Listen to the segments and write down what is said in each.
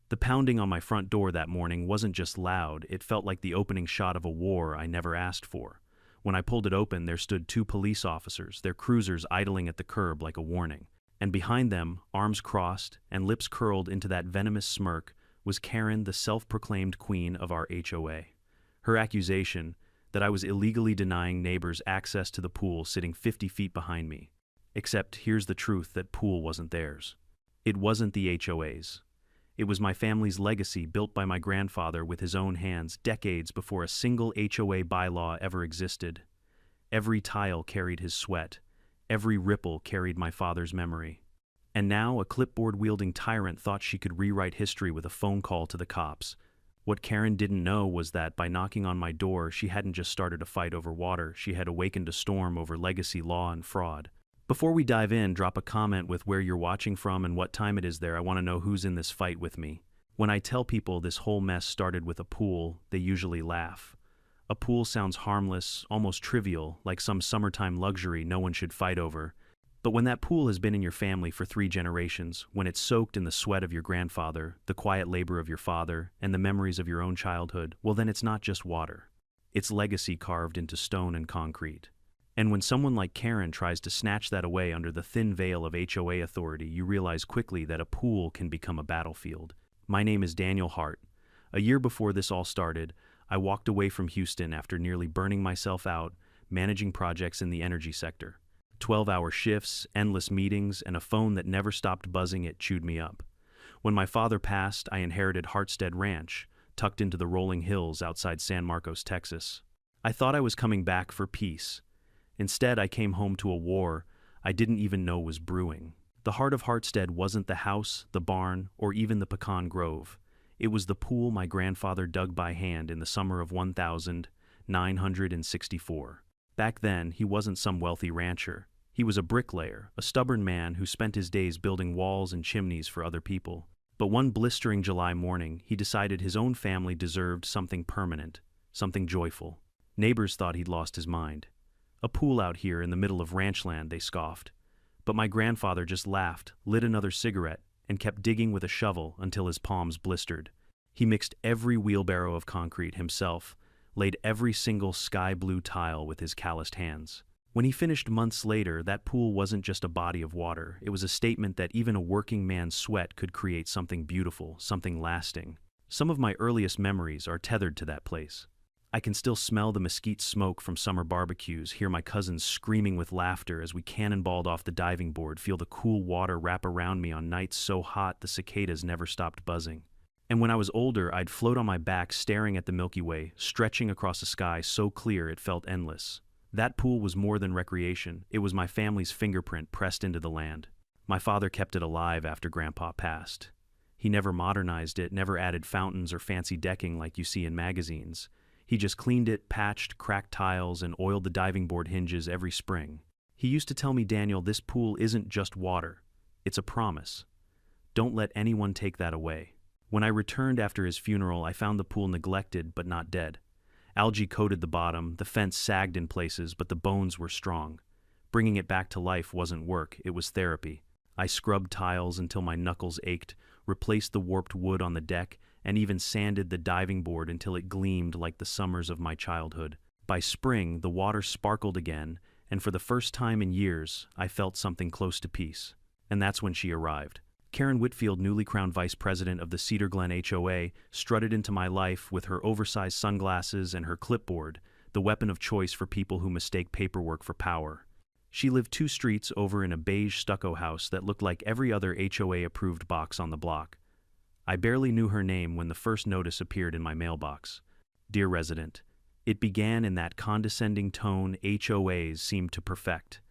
The pounding on my front door that morning wasn't just loud, it felt like the opening shot of a war I never asked for. When I pulled it open, there stood two police officers, their cruisers idling at the curb like a warning. And behind them, arms crossed and lips curled into that venomous smirk, was Karen, the self-proclaimed queen of our HOA. Her accusation, that I was illegally denying neighbors access to the pool sitting 50 feet behind me. Except here's the truth, that pool wasn't theirs. It wasn't the HOA's. It was my family's legacy, built by my grandfather with his own hands decades before a single HOA bylaw ever existed. Every tile carried his sweat. Every ripple carried my father's memory. And now a clipboard-wielding tyrant thought she could rewrite history with a phone call to the cops. What Karen didn't know was that by knocking on my door, she hadn't just started a fight over water, she had awakened a storm over legacy law and fraud. Before we dive in, drop a comment with where you're watching from and what time it is there. I want to know who's in this fight with me. When I tell people this whole mess started with a pool, they usually laugh. A pool sounds harmless, almost trivial, like some summertime luxury no one should fight over. But when that pool has been in your family for 3 generations, when it's soaked in the sweat of your grandfather, the quiet labor of your father, and the memories of your own childhood, well then it's not just water. It's legacy carved into stone and concrete. And when someone like Karen tries to snatch that away under the thin veil of HOA authority, you realize quickly that a pool can become a battlefield. My name is Daniel Hart. A year before this all started, I walked away from Houston after nearly burning myself out, managing projects in the energy sector. 12-hour shifts, endless meetings, and a phone that never stopped buzzing. It chewed me up. When my father passed, I inherited Hartstead Ranch, tucked into the rolling hills outside San Marcos, Texas. I thought I was coming back for peace. Instead, I came home to a war I didn't even know was brewing. The heart of Hartstead wasn't the house, the barn, or even the pecan grove. It was the pool my grandfather dug by hand in the summer of 1964. Back then, he wasn't some wealthy rancher. He was a bricklayer, a stubborn man who spent his days building walls and chimneys for other people. But one blistering July morning, he decided his own family deserved something permanent, something joyful. Neighbors thought he'd lost his mind. A pool out here in the middle of ranchland, they scoffed. But my grandfather just laughed, lit another cigarette, and kept digging with a shovel until his palms blistered. He mixed every wheelbarrow of concrete himself, laid every single sky blue tile with his calloused hands. When he finished months later, that pool wasn't just a body of water. It was a statement that even a working man's sweat could create something beautiful, something lasting. Some of my earliest memories are tethered to that place. I can still smell the mesquite smoke from summer barbecues, hear my cousins screaming with laughter as we cannonballed off the diving board, feel the cool water wrap around me on nights so hot the cicadas never stopped buzzing. And when I was older, I'd float on my back staring at the Milky Way, stretching across a sky so clear it felt endless. That pool was more than recreation. It was my family's fingerprint pressed into the land. My father kept it alive after Grandpa passed. He never modernized it, never added fountains or fancy decking like you see in magazines. He just cleaned it, patched cracked tiles, and oiled the diving board hinges every spring. He used to tell me, "Daniel, this pool isn't just water. It's a promise. Don't let anyone take that away." When I returned after his funeral, I found the pool neglected but not dead. Algae coated the bottom, the fence sagged in places, but the bones were strong. Bringing it back to life wasn't work, it was therapy. I scrubbed tiles until my knuckles ached, replaced the warped wood on the deck, and even sanded the diving board until it gleamed like the summers of my childhood. By spring, the water sparkled again, and for the first time in years, I felt something close to peace. And that's when she arrived. Karen Whitfield, newly crowned vice president of the Cedar Glen HOA, strutted into my life with her oversized sunglasses and her clipboard, the weapon of choice for people who mistake paperwork for power. She lived 2 streets over in a beige stucco house that looked like every other HOA-approved box on the block. I barely knew her name when the first notice appeared in my mailbox. "Dear resident." It began in that condescending tone HOAs seem to perfect.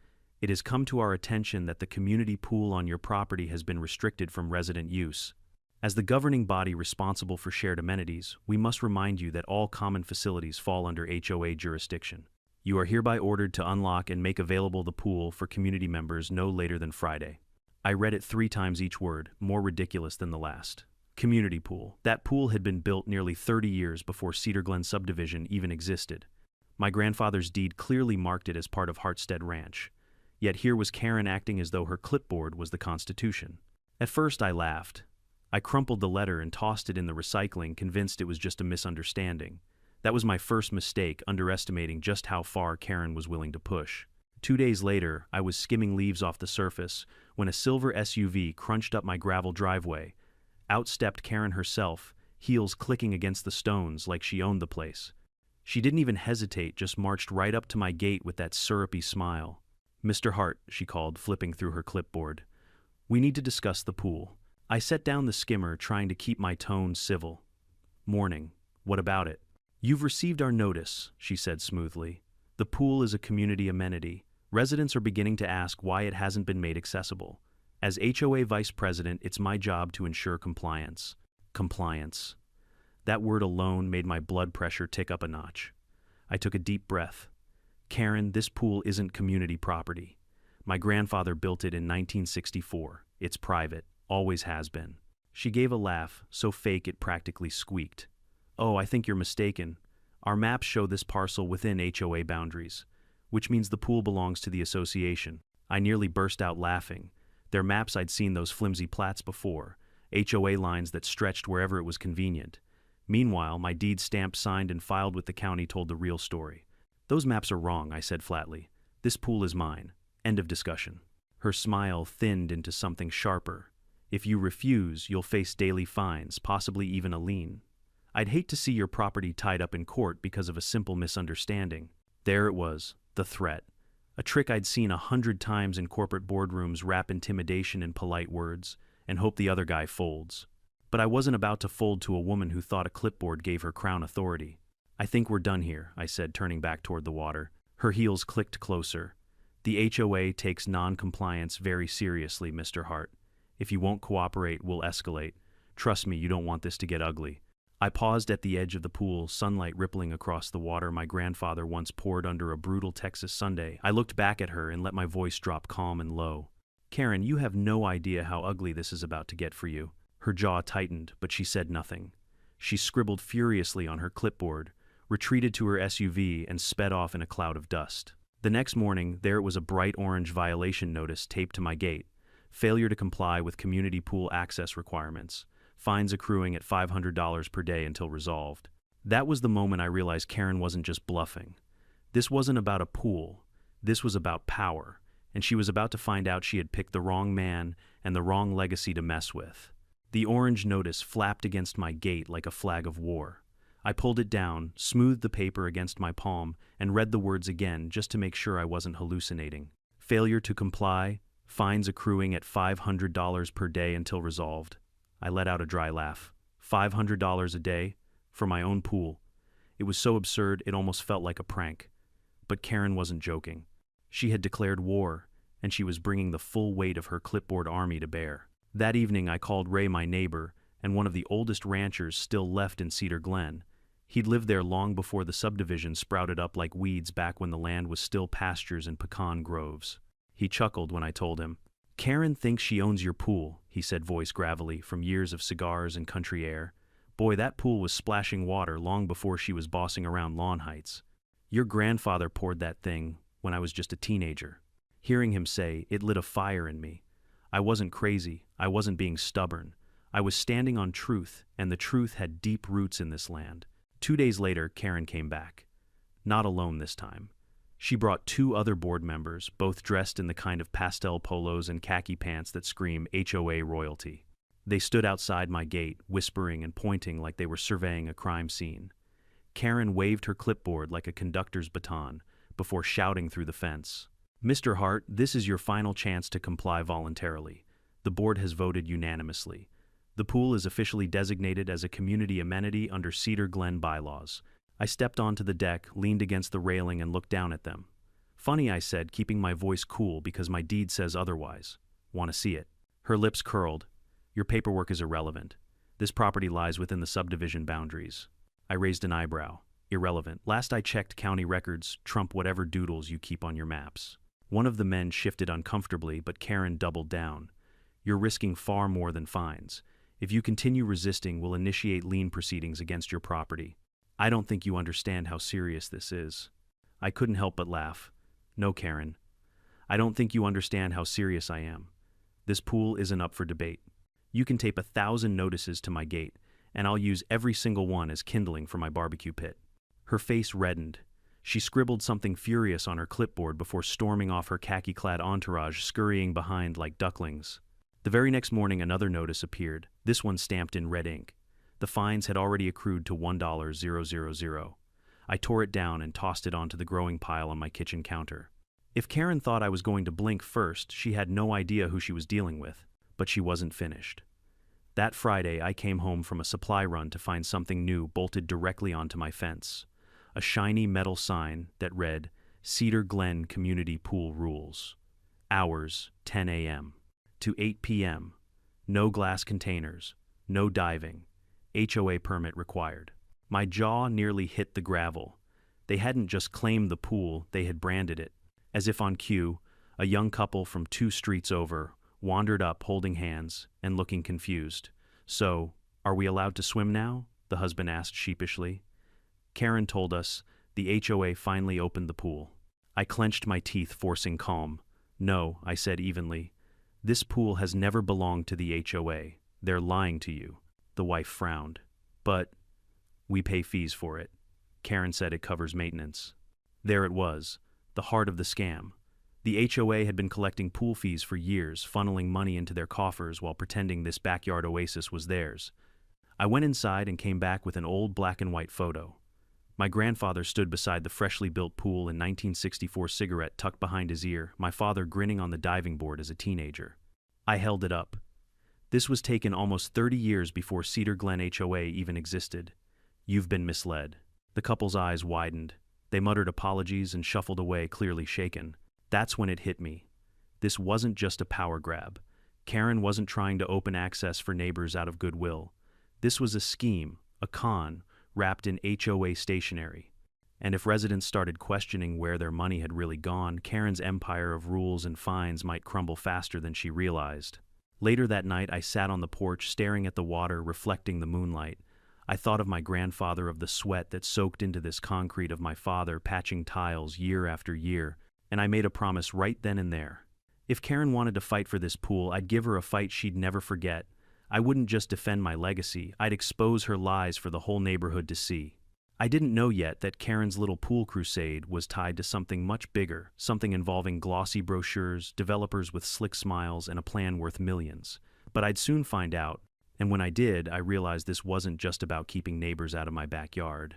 "It has come to our attention that the community pool on your property has been restricted from resident use. As the governing body responsible for shared amenities, we must remind you that all common facilities fall under HOA jurisdiction. You are hereby ordered to unlock and make available the pool for community members no later than Friday." I read it 3 times each word, more ridiculous than the last. Community pool. That pool had been built nearly 30 years before Cedar Glen subdivision even existed. My grandfather's deed clearly marked it as part of Hartstead Ranch. Yet here was Karen acting as though her clipboard was the Constitution. At first I laughed. I crumpled the letter and tossed it in the recycling, convinced it was just a misunderstanding. That was my first mistake, underestimating just how far Karen was willing to push. 2 days later, I was skimming leaves off the surface when a silver SUV crunched up my gravel driveway. Out stepped Karen herself, heels clicking against the stones like she owned the place. She didn't even hesitate, just marched right up to my gate with that syrupy smile. "Mr. Hart," she called, flipping through her clipboard. "We need to discuss the pool." I set down the skimmer, trying to keep my tone civil. "Morning. What about it?" "You've received our notice," she said smoothly. "The pool is a community amenity. Residents are beginning to ask why it hasn't been made accessible. As HOA vice president, it's my job to ensure compliance." Compliance. That word alone made my blood pressure tick up a notch. I took a deep breath. "Karen, this pool isn't community property. My grandfather built it in 1964. It's private, always has been." She gave a laugh, so fake it practically squeaked. "Oh, I think you're mistaken. Our maps show this parcel within HOA boundaries, which means the pool belongs to the association." I nearly burst out laughing. Their maps, I'd seen those flimsy plats before, HOA lines that stretched wherever it was convenient. Meanwhile, my deed stamped, signed, and filed with the county told the real story. "Those maps are wrong," I said flatly. "This pool is mine. End of discussion." Her smile thinned into something sharper. "If you refuse, you'll face daily fines, possibly even a lien. I'd hate to see your property tied up in court because of a simple misunderstanding." There it was, the threat. A trick I'd seen 100 times in corporate boardrooms: wrap intimidation in polite words and hope the other guy folds. But I wasn't about to fold to a woman who thought a clipboard gave her crown authority. "I think we're done here," I said, turning back toward the water. Her heels clicked closer. "The HOA takes non-compliance very seriously, Mr. Hart. If you won't cooperate, we'll escalate. Trust me, you don't want this to get ugly." I paused at the edge of the pool, sunlight rippling across the water my grandfather once poured under a brutal Texas Sunday. I looked back at her and let my voice drop calm and low. "Karen, you have no idea how ugly this is about to get for you." Her jaw tightened, but she said nothing. She scribbled furiously on her clipboard, retreated to her SUV, and sped off in a cloud of dust. The next morning, there it was, a bright orange violation notice taped to my gate. Failure to comply with community pool access requirements. Fines accruing at $500 per day until resolved. That was the moment I realized Karen wasn't just bluffing. This wasn't about a pool. This was about power, and she was about to find out she had picked the wrong man and the wrong legacy to mess with. The orange notice flapped against my gate like a flag of war. I pulled it down, smoothed the paper against my palm, and read the words again just to make sure I wasn't hallucinating. Failure to comply, fines accruing at $500 per day until resolved. I let out a dry laugh. $500 a day? For my own pool. It was so absurd it almost felt like a prank. But Karen wasn't joking. She had declared war, and she was bringing the full weight of her clipboard army to bear. That evening I called Ray, my neighbor, and one of the oldest ranchers still left in Cedar Glen. He'd lived there long before the subdivision sprouted up like weeds, back when the land was still pastures and pecan groves. He chuckled when I told him. "Karen thinks she owns your pool," he said, voice gravelly from years of cigars and country air. "Boy, that pool was splashing water long before she was bossing around lawn heights. Your grandfather poured that thing when I was just a teenager." Hearing him say, it lit a fire in me. I wasn't crazy. I wasn't being stubborn. I was standing on truth, and the truth had deep roots in this land. 2 days later, Karen came back. Not alone this time. She brought 2 other board members, both dressed in the kind of pastel polos and khaki pants that scream HOA royalty. They stood outside my gate, whispering and pointing like they were surveying a crime scene. Karen waved her clipboard like a conductor's baton before shouting through the fence. "Mr. Hart, this is your final chance to comply voluntarily. The board has voted unanimously. The pool is officially designated as a community amenity under Cedar Glen bylaws." I stepped onto the deck, leaned against the railing, and looked down at them. "Funny," I said, keeping my voice cool because my deed says otherwise. "Want to see it?" Her lips curled. "Your paperwork is irrelevant. This property lies within the subdivision boundaries." I raised an eyebrow. "Irrelevant. Last I checked, county records trump whatever doodles you keep on your maps." One of the men shifted uncomfortably, but Karen doubled down. "You're risking far more than fines. If you continue resisting, we'll initiate lien proceedings against your property." "I don't think you understand how serious this is." I couldn't help but laugh. "No, Karen. I don't think you understand how serious I am. This pool isn't up for debate. You can tape 1,000 notices to my gate, and I'll use every single one as kindling for my barbecue pit." Her face reddened. She scribbled something furious on her clipboard before storming off, her khaki-clad entourage scurrying behind like ducklings. The very next morning another notice appeared, this one stamped in red ink. The fines had already accrued to $1,000. I tore it down and tossed it onto the growing pile on my kitchen counter. If Karen thought I was going to blink first, she had no idea who she was dealing with. But she wasn't finished. That Friday, I came home from a supply run to find something new bolted directly onto my fence. A shiny metal sign that read, "Cedar Glen Community Pool Rules. Hours, 10 a.m. to 8 p.m. No glass containers. No diving. HOA permit required." My jaw nearly hit the gravel. They hadn't just claimed the pool, they had branded it. As if on cue, a young couple from 2 streets over wandered up holding hands and looking confused. "So, are we allowed to swim now?" the husband asked sheepishly. Karen told us the HOA finally opened the pool. I clenched my teeth, forcing calm. "No," I said evenly. "This pool has never belonged to the HOA. They're lying to you." The wife frowned. "But we pay fees for it." Karen said it covers maintenance. There it was, the heart of the scam. The HOA had been collecting pool fees for years, funneling money into their coffers while pretending this backyard oasis was theirs. I went inside and came back with an old black and white photo. My grandfather stood beside the freshly built pool in 1964, cigarette tucked behind his ear, my father grinning on the diving board as a teenager. I held it up. This was taken almost 30 years before Cedar Glen HOA even existed. "You've been misled." The couple's eyes widened. They muttered apologies and shuffled away, clearly shaken. That's when it hit me. This wasn't just a power grab. Karen wasn't trying to open access for neighbors out of goodwill. This was a scheme, a con, wrapped in HOA stationery. And if residents started questioning where their money had really gone, Karen's empire of rules and fines might crumble faster than she realized. Later that night, I sat on the porch, staring at the water, reflecting the moonlight. I thought of my grandfather, of the sweat that soaked into this concrete, of my father patching tiles year after year, and I made a promise right then and there. If Karen wanted to fight for this pool, I'd give her a fight she'd never forget. I wouldn't just defend my legacy, I'd expose her lies for the whole neighborhood to see. I didn't know yet that Karen's little pool crusade was tied to something much bigger, something involving glossy brochures, developers with slick smiles, and a plan worth millions. But I'd soon find out. And when I did, I realized this wasn't just about keeping neighbors out of my backyard.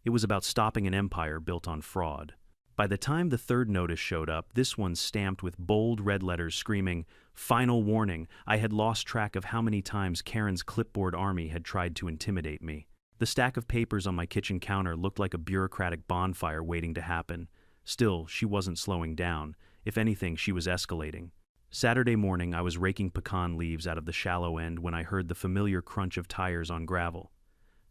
It was about stopping an empire built on fraud. By the time the third notice showed up, this one stamped with bold red letters screaming, "Final warning," I had lost track of how many times Karen's clipboard army had tried to intimidate me. The stack of papers on my kitchen counter looked like a bureaucratic bonfire waiting to happen. Still, she wasn't slowing down. If anything, she was escalating. Saturday morning, I was raking pecan leaves out of the shallow end when I heard the familiar crunch of tires on gravel.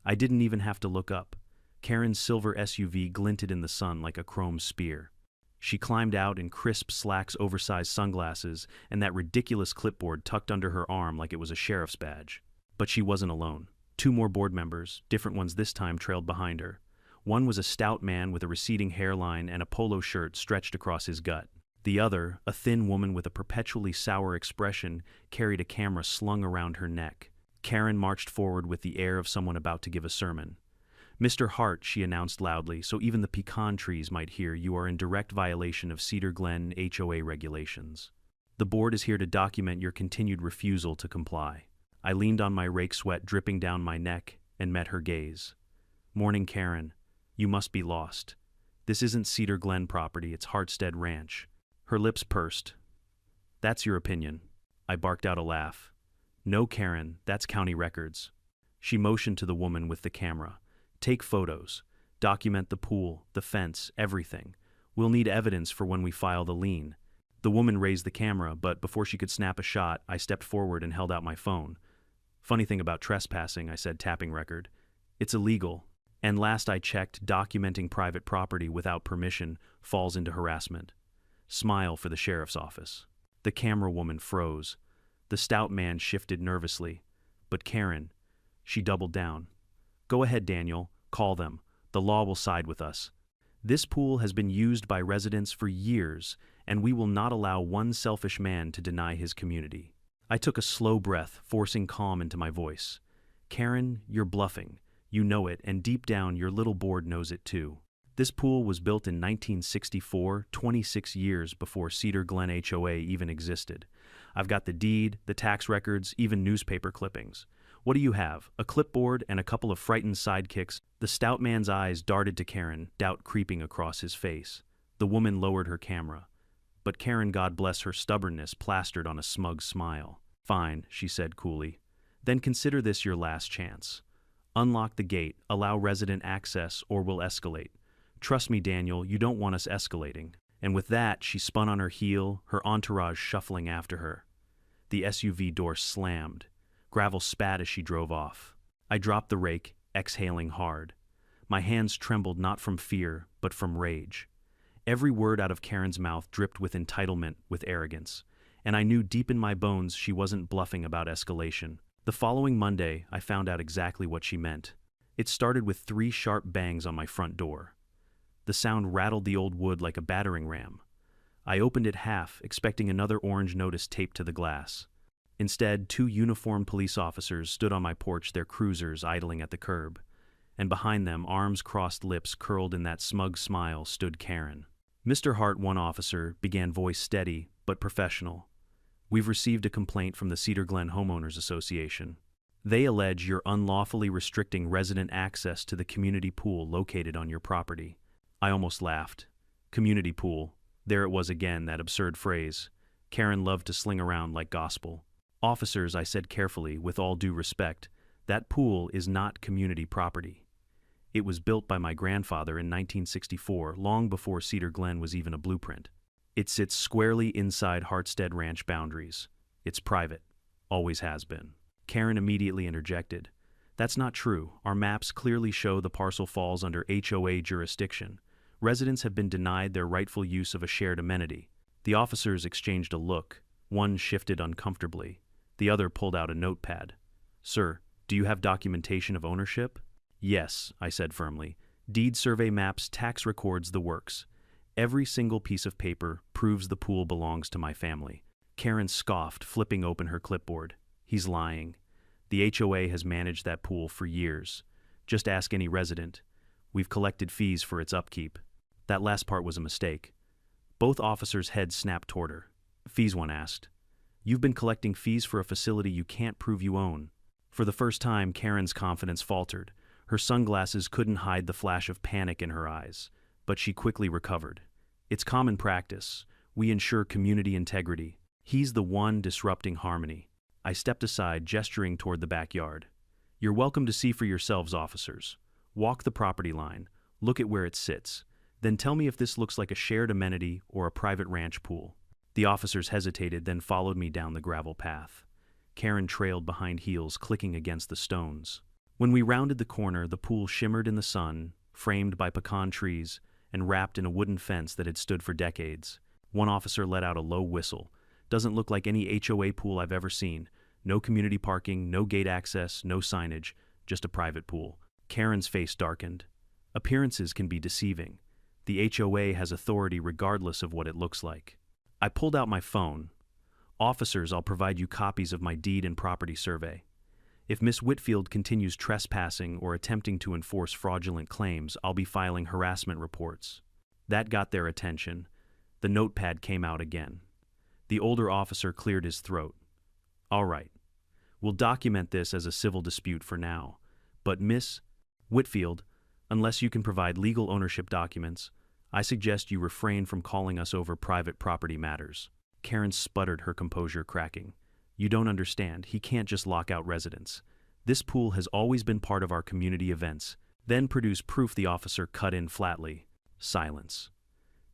I didn't even have to look up. Karen's silver SUV glinted in the sun like a chrome spear. She climbed out in crisp slacks, oversized sunglasses, and that ridiculous clipboard tucked under her arm like it was a sheriff's badge. But she wasn't alone. 2 more board members, different ones this time, trailed behind her. One was a stout man with a receding hairline and a polo shirt stretched across his gut. The other, a thin woman with a perpetually sour expression, carried a camera slung around her neck. Karen marched forward with the air of someone about to give a sermon. "Mr. Hart," she announced loudly, so even the pecan trees might hear, "you are in direct violation of Cedar Glen HOA regulations. The board is here to document your continued refusal to comply." I leaned on my rake, sweat dripping down my neck, and met her gaze. "Morning, Karen. You must be lost. This isn't Cedar Glen property, it's Hartstead Ranch." Her lips pursed. "That's your opinion." I barked out a laugh. "No, Karen, that's county records." She motioned to the woman with the camera. "Take photos. Document the pool, the fence, everything. We'll need evidence for when we file the lien." The woman raised the camera, but before she could snap a shot, I stepped forward and held out my phone. "Funny thing about trespassing," I said, tapping record. "It's illegal. And last I checked, documenting private property without permission falls into harassment. Smile for the sheriff's office." The camera woman froze. The stout man shifted nervously. "But Karen," she doubled down. "Go ahead, Daniel. Call them. The law will side with us. This pool has been used by residents for years, and we will not allow one selfish man to deny his community." I took a slow breath, forcing calm into my voice. Karen, you're bluffing. You know it, and deep down your little board knows it too. This pool was built in 1964, 26 years before Cedar Glen HOA even existed. I've got the deed, the tax records, even newspaper clippings. What do you have? A clipboard and a couple of frightened sidekicks? The stout man's eyes darted to Karen, doubt creeping across his face. The woman lowered her camera. But Karen, God bless her stubbornness, plastered on a smug smile. Fine, she said coolly. Then consider this your last chance. Unlock the gate, allow resident access, or we'll escalate. Trust me, Daniel, you don't want us escalating. And with that, she spun on her heel, her entourage shuffling after her. The SUV door slammed. Gravel spat as she drove off. I dropped the rake, exhaling hard. My hands trembled not from fear, but from rage. Every word out of Karen's mouth dripped with entitlement, with arrogance. And I knew deep in my bones she wasn't bluffing about escalation. The following Monday, I found out exactly what she meant. It started with 3 sharp bangs on my front door. The sound rattled the old wood like a battering ram. I opened it half, expecting another orange notice taped to the glass. Instead, 2 uniformed police officers stood on my porch, their cruisers idling at the curb. And behind them, arms crossed, lips curled in that smug smile, stood Karen. Mr. Hart, one officer, began, voice steady but professional. We've received a complaint from the Cedar Glen Homeowners Association. They allege you're unlawfully restricting resident access to the community pool located on your property. I almost laughed. Community pool. There it was again, that absurd phrase. Karen loved to sling around like gospel. Officers, I said carefully, with all due respect, that pool is not community property. It was built by my grandfather in 1964, long before Cedar Glen was even a blueprint. It sits squarely inside Hartstead Ranch boundaries. It's private. Always has been. Karen immediately interjected. That's not true. Our maps clearly show the parcel falls under HOA jurisdiction. Residents have been denied their rightful use of a shared amenity. The officers exchanged a look. One shifted uncomfortably. The other pulled out a notepad. Sir, do you have documentation of ownership? Yes, I said firmly. Deed survey maps, tax records, the works. Every single piece of paper proves the pool belongs to my family. Karen scoffed, flipping open her clipboard. He's lying. The HOA has managed that pool for years. Just ask any resident. We've collected fees for its upkeep. That last part was a mistake. Both officers' heads snapped toward her. Fees, one asked. You've been collecting fees for a facility you can't prove you own. For the first time, Karen's confidence faltered. Her sunglasses couldn't hide the flash of panic in her eyes. But she quickly recovered. It's common practice. We ensure community integrity. He's the one disrupting harmony. I stepped aside, gesturing toward the backyard. You're welcome to see for yourselves, officers. Walk the property line. Look at where it sits. Then tell me if this looks like a shared amenity or a private ranch pool. The officers hesitated, then followed me down the gravel path. Karen trailed behind, heels clicking against the stones. When we rounded the corner, the pool shimmered in the sun, framed by pecan trees, and wrapped in a wooden fence that had stood for decades. One officer let out a low whistle. Doesn't look like any HOA pool I've ever seen. No community parking, no gate access, no signage, just a private pool. Karen's face darkened. Appearances can be deceiving. The HOA has authority regardless of what it looks like. I pulled out my phone. Officers, I'll provide you copies of my deed and property survey. If Miss Whitfield continues trespassing or attempting to enforce fraudulent claims, I'll be filing harassment reports. That got their attention. The notepad came out again. The older officer cleared his throat. All right. We'll document this as a civil dispute for now. But Miss Whitfield, unless you can provide legal ownership documents, I suggest you refrain from calling us over private property matters. Karen sputtered, her composure cracking. You don't understand. He can't just lock out residents. This pool has always been part of our community events. Then produce proof, the officer cut in flatly. Silence.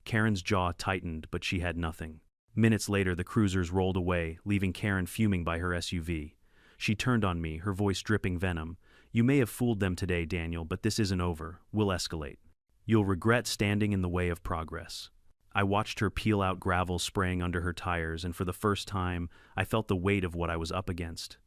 Karen's jaw tightened, but she had nothing. Minutes later, the cruisers rolled away, leaving Karen fuming by her SUV. She turned on me, her voice dripping venom. You may have fooled them today, Daniel, but this isn't over. We'll escalate. You'll regret standing in the way of progress. I watched her peel out, gravel spraying under her tires, and for the first time, I felt the weight of what I was up against.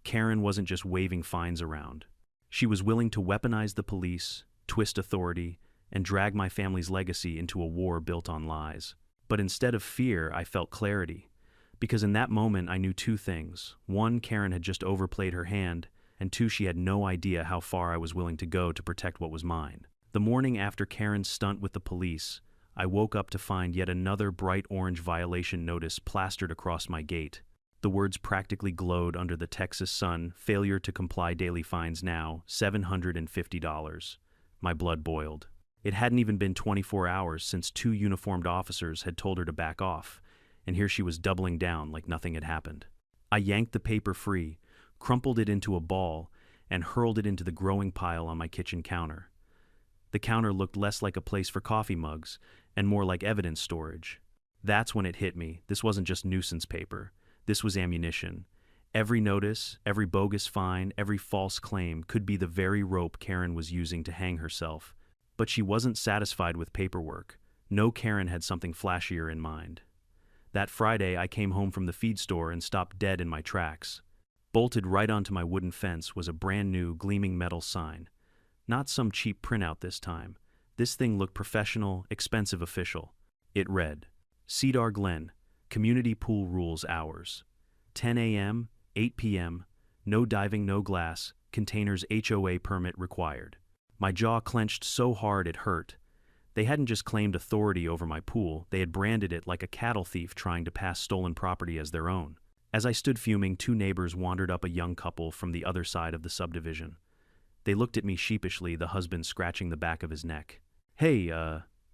Karen wasn't just waving fines around. She was willing to weaponize the police, twist authority, and drag my family's legacy into a war built on lies. But instead of fear, I felt clarity. Because in that moment I knew two things. One, Karen had just overplayed her hand, and two, she had no idea how far I was willing to go to protect what was mine. The morning after Karen's stunt with the police, I woke up to find yet another bright orange violation notice plastered across my gate. The words practically glowed under the Texas sun: failure to comply, daily fines now, $750. My blood boiled. It hadn't even been 24 hours since two uniformed officers had told her to back off, and here she was doubling down like nothing had happened. I yanked the paper free, crumpled it into a ball, and hurled it into the growing pile on my kitchen counter. The counter looked less like a place for coffee mugs and more like evidence storage. That's when it hit me. This wasn't just nuisance paper. This was ammunition. Every notice, every bogus fine, every false claim could be the very rope Karen was using to hang herself. But she wasn't satisfied with paperwork. No, Karen had something flashier in mind. That Friday, I came home from the feed store and stopped dead in my tracks. Bolted right onto my wooden fence was a brand new, gleaming metal sign. Not some cheap printout this time. This thing looked professional, expensive, official. It read, Cedar Glen, Community Pool Rules Hours. 10 a.m., 8 p.m., no diving, no glass, containers HOA permit required. My jaw clenched so hard it hurt. They hadn't just claimed authority over my pool, they had branded it like a cattle thief trying to pass stolen property as their own. As I stood fuming, two neighbors wandered up, a young couple from the other side of the subdivision. They looked at me sheepishly, the husband scratching the back of his neck. Hey,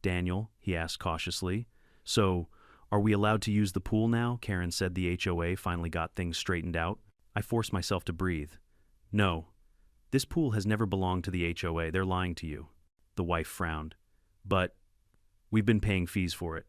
Daniel, he asked cautiously. So, are we allowed to use the pool now? Karen said the HOA finally got things straightened out. I forced myself to breathe. No. This pool has never belonged to the HOA. They're lying to you. The wife frowned. But we've been paying fees for it.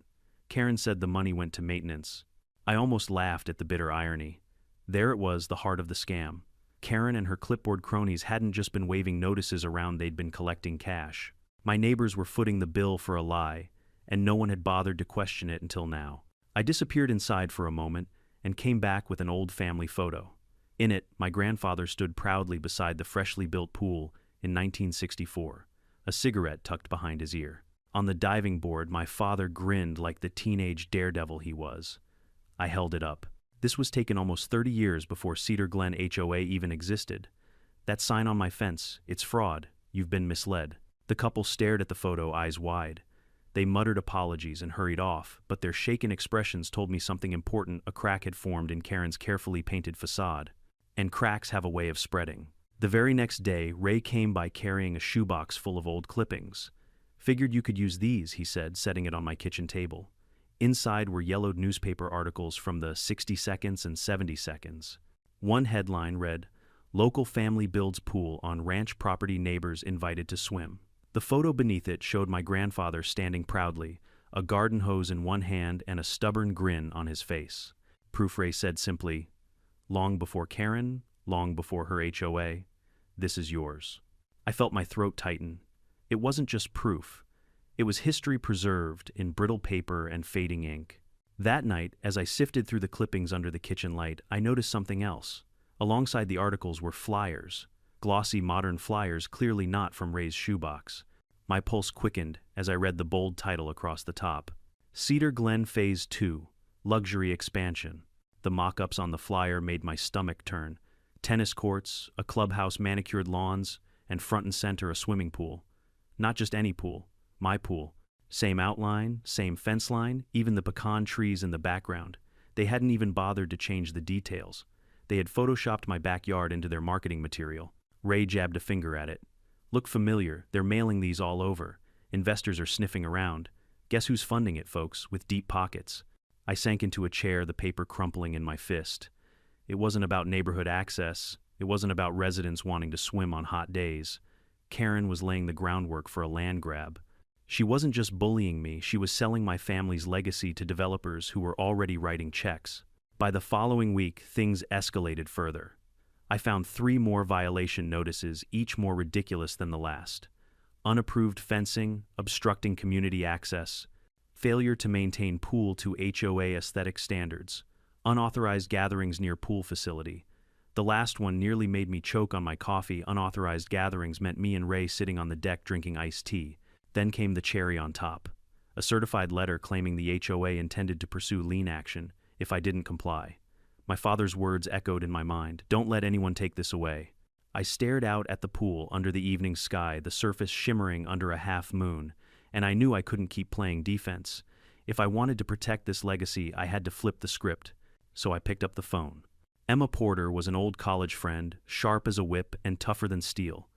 Karen said the money went to maintenance. I almost laughed at the bitter irony. There it was, the heart of the scam. Karen and her clipboard cronies hadn't just been waving notices around, they'd been collecting cash. My neighbors were footing the bill for a lie, and no one had bothered to question it until now. I disappeared inside for a moment and came back with an old family photo. In it, my grandfather stood proudly beside the freshly built pool in 1964, a cigarette tucked behind his ear. On the diving board, my father grinned like the teenage daredevil he was. I held it up. This was taken almost 30 years before Cedar Glen HOA even existed. That sign on my fence, it's fraud. You've been misled. The couple stared at the photo, eyes wide. They muttered apologies and hurried off, but their shaken expressions told me something important. A crack had formed in Karen's carefully painted facade. And cracks have a way of spreading. The very next day, Ray came by carrying a shoebox full of old clippings. Figured you could use these, he said, setting it on my kitchen table. Inside were yellowed newspaper articles from the 60 seconds and 70 seconds. One headline read, Local Family Builds Pool on Ranch Property, Neighbors Invited to Swim. The photo beneath it showed my grandfather standing proudly, a garden hose in one hand and a stubborn grin on his face. Proof, Ray said simply, long before Karen, long before her HOA, this is yours. I felt my throat tighten. It wasn't just proof. It was history preserved in brittle paper and fading ink. That night, as I sifted through the clippings under the kitchen light, I noticed something else. Alongside the articles were flyers. Glossy, modern flyers, clearly not from Ray's shoebox. My pulse quickened as I read the bold title across the top. Cedar Glen Phase 2, Luxury Expansion. The mock-ups on the flyer made my stomach turn. Tennis courts, a clubhouse, manicured lawns, and front and center a swimming pool. Not just any pool, my pool. Same outline, same fence line, even the pecan trees in the background. They hadn't even bothered to change the details. They had photoshopped my backyard into their marketing material. Ray jabbed a finger at it. Look familiar, they're mailing these all over. Investors are sniffing around. Guess who's funding it, folks, with deep pockets? I sank into a chair, the paper crumpling in my fist. It wasn't about neighborhood access. It wasn't about residents wanting to swim on hot days. Karen was laying the groundwork for a land grab. She wasn't just bullying me, she was selling my family's legacy to developers who were already writing checks. By the following week, things escalated further. I found 3 more violation notices, each more ridiculous than the last. Unapproved fencing, obstructing community access, failure to maintain pool to HOA aesthetic standards, unauthorized gatherings near pool facility. The last one nearly made me choke on my coffee. Unauthorized gatherings meant me and Ray sitting on the deck drinking iced tea. Then came the cherry on top. A certified letter claiming the HOA intended to pursue lien action, if I didn't comply. My father's words echoed in my mind, "Don't let anyone take this away." I stared out at the pool under the evening sky, the surface shimmering under a half moon, and I knew I couldn't keep playing defense. If I wanted to protect this legacy, I had to flip the script. So I picked up the phone. Emma Porter was an old college friend, sharp as a whip and tougher than steel.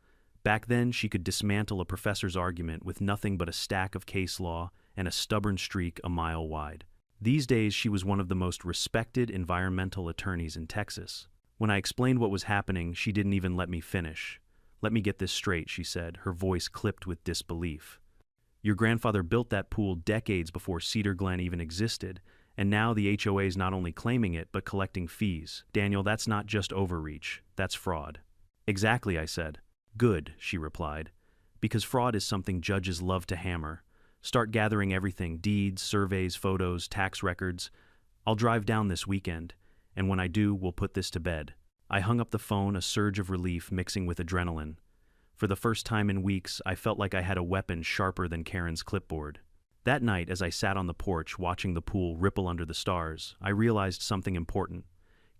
Back then, she could dismantle a professor's argument with nothing but a stack of case law and a stubborn streak a mile wide. These days, she was one of the most respected environmental attorneys in Texas. When I explained what was happening, she didn't even let me finish. "Let me get this straight," she said, her voice clipped with disbelief. "Your grandfather built that pool decades before Cedar Glen even existed, and now the HOA is not only claiming it, but collecting fees. Daniel, that's not just overreach, that's fraud." "Exactly," I said. "Good," she replied, "because fraud is something judges love to hammer. Start gathering everything, deeds, surveys, photos, tax records. I'll drive down this weekend, and when I do, we'll put this to bed." I hung up the phone, a surge of relief mixing with adrenaline. For the first time in weeks, I felt like I had a weapon sharper than Karen's clipboard. That night, as I sat on the porch watching the pool ripple under the stars, I realized something important.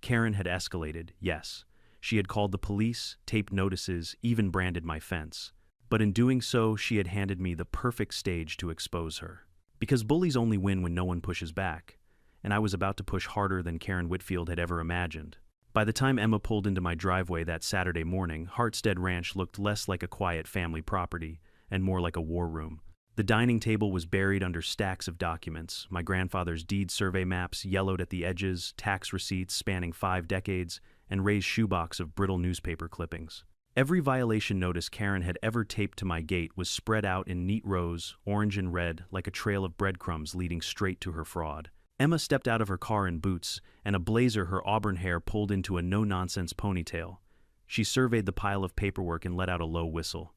Karen had escalated, yes. She had called the police, taped notices, even branded my fence. But in doing so, she had handed me the perfect stage to expose her. Because bullies only win when no one pushes back, and I was about to push harder than Karen Whitfield had ever imagined. By the time Emma pulled into my driveway that Saturday morning, Hartstead Ranch looked less like a quiet family property and more like a war room. The dining table was buried under stacks of documents, my grandfather's deed survey maps yellowed at the edges, tax receipts spanning 5 decades, and Ray's shoebox of brittle newspaper clippings. Every violation notice Karen had ever taped to my gate was spread out in neat rows, orange and red, like a trail of breadcrumbs leading straight to her fraud. Emma stepped out of her car in boots, and a blazer her auburn hair pulled into a no-nonsense ponytail. She surveyed the pile of paperwork and let out a low whistle.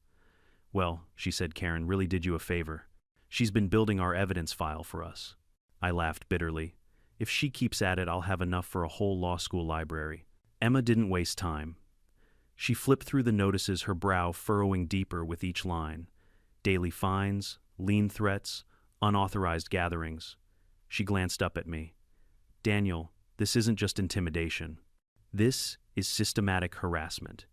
"Well," she said, "Karen really did you a favor. She's been building our evidence file for us." I laughed bitterly. "If she keeps at it, I'll have enough for a whole law school library." Emma didn't waste time. She flipped through the notices, her brow furrowing deeper with each line. Daily fines, lien threats, unauthorized gatherings. She glanced up at me. "Daniel, this isn't just intimidation. This is systematic harassment.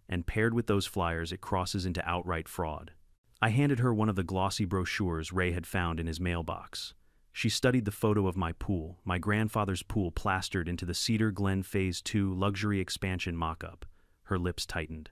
And paired with those flyers, it crosses into outright fraud." I handed her one of the glossy brochures Ray had found in his mailbox. She studied the photo of my pool, my grandfather's pool plastered into the Cedar Glen Phase 2 luxury expansion mock-up. Her lips tightened.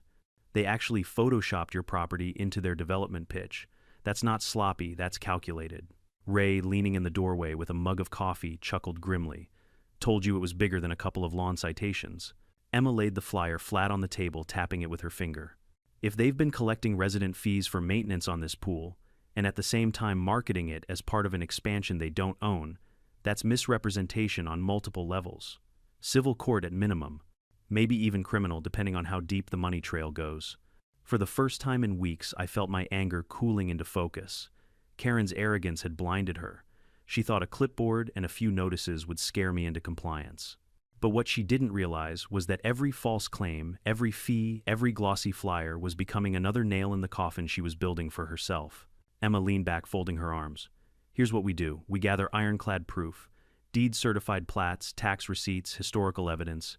"They actually photoshopped your property into their development pitch. That's not sloppy, that's calculated." Ray, leaning in the doorway with a mug of coffee, chuckled grimly. "Told you it was bigger than a couple of lawn citations." Emma laid the flyer flat on the table, tapping it with her finger. "If they've been collecting resident fees for maintenance on this pool, and at the same time marketing it as part of an expansion they don't own, that's misrepresentation on multiple levels. Civil court at minimum. Maybe even criminal, depending on how deep the money trail goes." For the first time in weeks, I felt my anger cooling into focus. Karen's arrogance had blinded her. She thought a clipboard and a few notices would scare me into compliance. But what she didn't realize was that every false claim, every fee, every glossy flyer was becoming another nail in the coffin she was building for herself. Emma leaned back, folding her arms. "Here's what we do. We gather ironclad proof, deed-certified plats, tax receipts, historical evidence.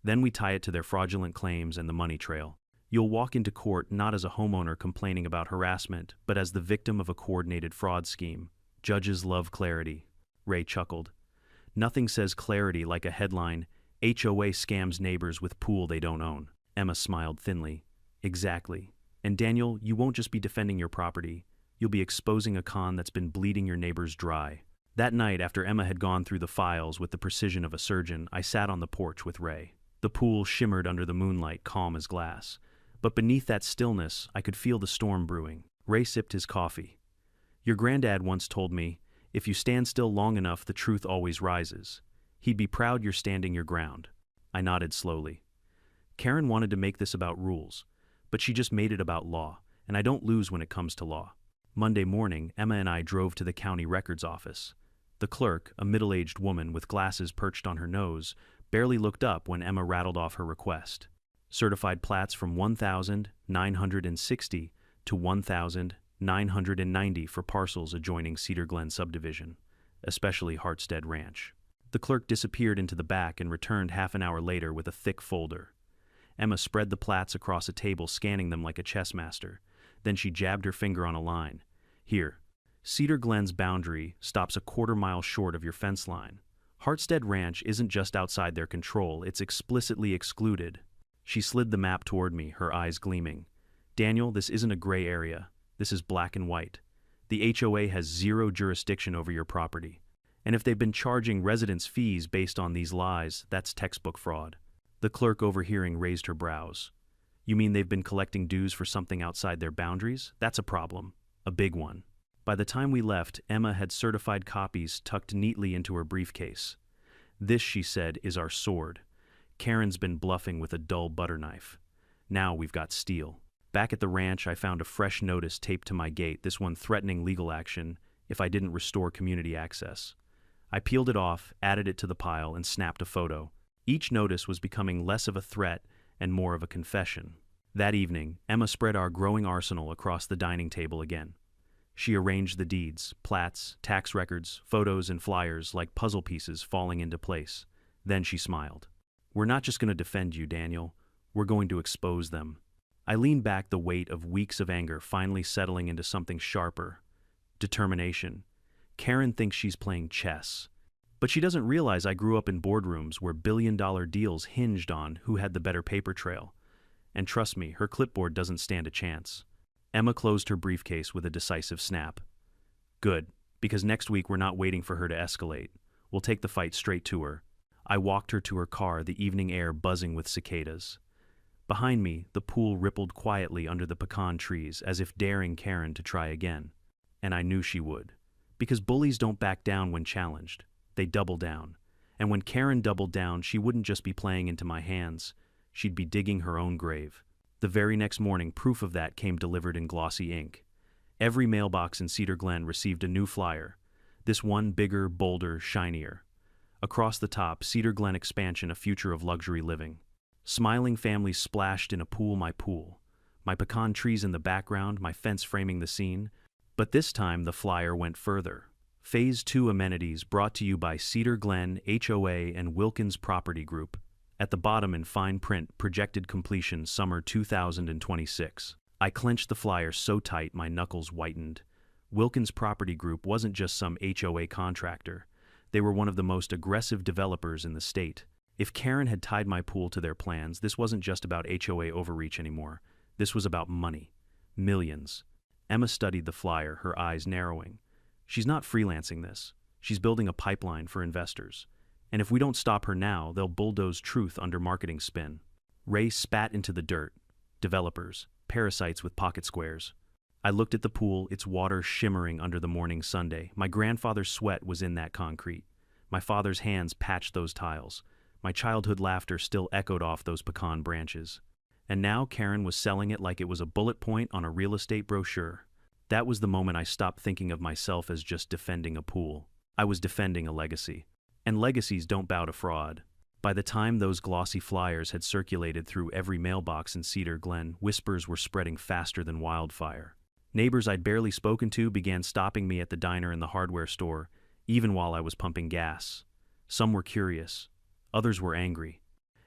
Then we tie it to their fraudulent claims and the money trail. You'll walk into court not as a homeowner complaining about harassment, but as the victim of a coordinated fraud scheme. Judges love clarity." Ray chuckled. "Nothing says clarity like a headline, 'HOA scams neighbors with pool they don't own.'" Emma smiled thinly. "Exactly. And Daniel, you won't just be defending your property. You'll be exposing a con that's been bleeding your neighbors dry." That night, after Emma had gone through the files with the precision of a surgeon, I sat on the porch with Ray. The pool shimmered under the moonlight, calm as glass. But beneath that stillness, I could feel the storm brewing. Ray sipped his coffee. "Your granddad once told me, if you stand still long enough, the truth always rises. He'd be proud you're standing your ground." I nodded slowly. Karen wanted to make this about rules, but she just made it about law, and I don't lose when it comes to law. Monday morning, Emma and I drove to the county records office. The clerk, a middle-aged woman with glasses perched on her nose, barely looked up when Emma rattled off her request. Certified plats from 1,960 to 1,990 for parcels adjoining Cedar Glen subdivision, especially Hartstead Ranch. The clerk disappeared into the back and returned half an hour later with a thick folder. Emma spread the plats across a table, scanning them like a chess master. Then she jabbed her finger on a line. Here. Cedar Glen's boundary stops a quarter-mile short of your fence line. Hartstead Ranch isn't just outside their control, it's explicitly excluded. She slid the map toward me, her eyes gleaming. Daniel, this isn't a gray area. This is black and white. The HOA has zero jurisdiction over your property. And if they've been charging residents fees based on these lies, that's textbook fraud. The clerk, overhearing, raised her brows. You mean they've been collecting dues for something outside their boundaries? That's a problem. A big one. By the time we left, Emma had certified copies tucked neatly into her briefcase. This, she said, is our sword. Karen's been bluffing with a dull butter knife. Now we've got steel. Back at the ranch, I found a fresh notice taped to my gate, this one threatening legal action if I didn't restore community access. I peeled it off, added it to the pile, and snapped a photo. Each notice was becoming less of a threat and more of a confession. That evening, Emma spread our growing arsenal across the dining table again. She arranged the deeds, plats, tax records, photos, and flyers like puzzle pieces falling into place. Then she smiled. We're not just going to defend you, Daniel. We're going to expose them. I leaned back, the weight of weeks of anger finally settling into something sharper. Determination. Karen thinks she's playing chess. But she doesn't realize I grew up in boardrooms where billion-dollar deals hinged on who had the better paper trail. And trust me, her clipboard doesn't stand a chance. Emma closed her briefcase with a decisive snap. Good, because next week we're not waiting for her to escalate. We'll take the fight straight to her. I walked her to her car, the evening air buzzing with cicadas. Behind me, the pool rippled quietly under the pecan trees, as if daring Karen to try again. And I knew she would. Because bullies don't back down when challenged. They double down. And when Karen doubled down, she wouldn't just be playing into my hands. She'd be digging her own grave. The very next morning, proof of that came delivered in glossy ink. Every mailbox in Cedar Glen received a new flyer. This one bigger, bolder, shinier. Across the top, Cedar Glen expansion, a future of luxury living. Smiling families splashed in a pool, my pool. My pecan trees in the background, my fence framing the scene. But this time the flyer went further. Phase 2 amenities brought to you by Cedar Glen, HOA, and Wilkins Property Group. At the bottom in fine print, projected completion summer 2026. I clenched the flyer so tight my knuckles whitened. Wilkins Property Group wasn't just some HOA contractor. They were one of the most aggressive developers in the state. If Karen had tied my pool to their plans, this wasn't just about HOA overreach anymore. This was about money. Millions. Emma studied the flyer, her eyes narrowing. She's not freelancing this. She's building a pipeline for investors. And if we don't stop her now, they'll bulldoze truth under marketing spin. Ray spat into the dirt. Developers, parasites with pocket squares. I looked at the pool, its water shimmering under the morning Sunday. My grandfather's sweat was in that concrete. My father's hands patched those tiles. My childhood laughter still echoed off those pecan branches. And now Karen was selling it like it was a bullet point on a real estate brochure. That was the moment I stopped thinking of myself as just defending a pool. I was defending a legacy. And legacies don't bow to fraud. By the time those glossy flyers had circulated through every mailbox in Cedar Glen, whispers were spreading faster than wildfire. Neighbors I'd barely spoken to began stopping me at the diner and the hardware store, even while I was pumping gas. Some were curious. Others were angry.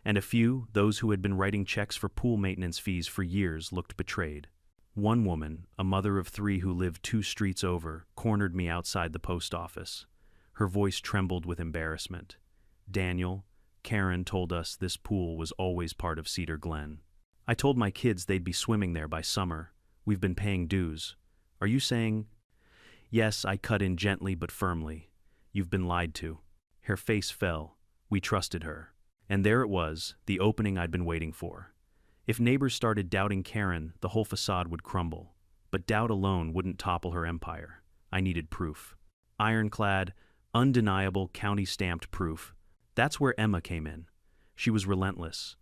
And a few, those who had been writing checks for pool maintenance fees for years, looked betrayed. One woman, a mother of 3 who lived 2 streets over, cornered me outside the post office. Her voice trembled with embarrassment. Daniel, Karen told us this pool was always part of Cedar Glen. I told my kids they'd be swimming there by summer. We've been paying dues. Are you saying? Yes, I cut in gently but firmly. You've been lied to. Her face fell. We trusted her. And there it was, the opening I'd been waiting for. If neighbors started doubting Karen, the whole facade would crumble. But doubt alone wouldn't topple her empire. I needed proof. Ironclad, undeniable, county-stamped proof. That's where Emma came in. She was relentless.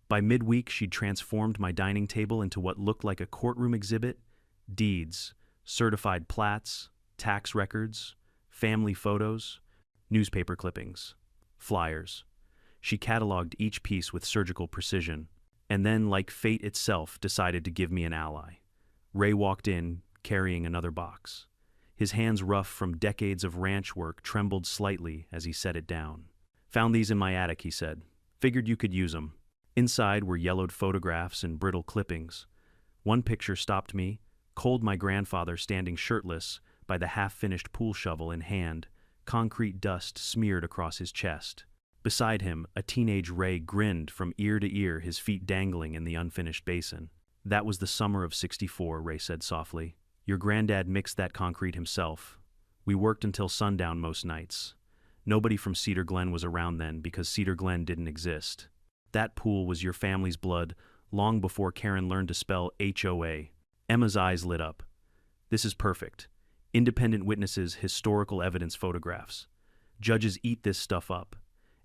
By midweek, she'd transformed my dining table into what looked like a courtroom exhibit. Deeds, certified plats, tax records, family photos, newspaper clippings, flyers. She cataloged each piece with surgical precision, and then, like fate itself, decided to give me an ally. Ray walked in, carrying another box. His hands, rough from decades of ranch work, trembled slightly as he set it down. "Found these in my attic," he said. "Figured you could use 'em." Inside were yellowed photographs and brittle clippings. One picture stopped me, cold: my grandfather standing shirtless by the half-finished pool shovel in hand, concrete dust smeared across his chest. Beside him, a teenage Ray grinned from ear to ear, his feet dangling in the unfinished basin. "That was the summer of '64, Ray said softly. "Your granddad mixed that concrete himself. We worked until sundown most nights. Nobody from Cedar Glen was around then because Cedar Glen didn't exist. That pool was your family's blood long before Karen learned to spell HOA. Emma's eyes lit up. "This is perfect. Independent witnesses, historical evidence, photographs. Judges eat this stuff up.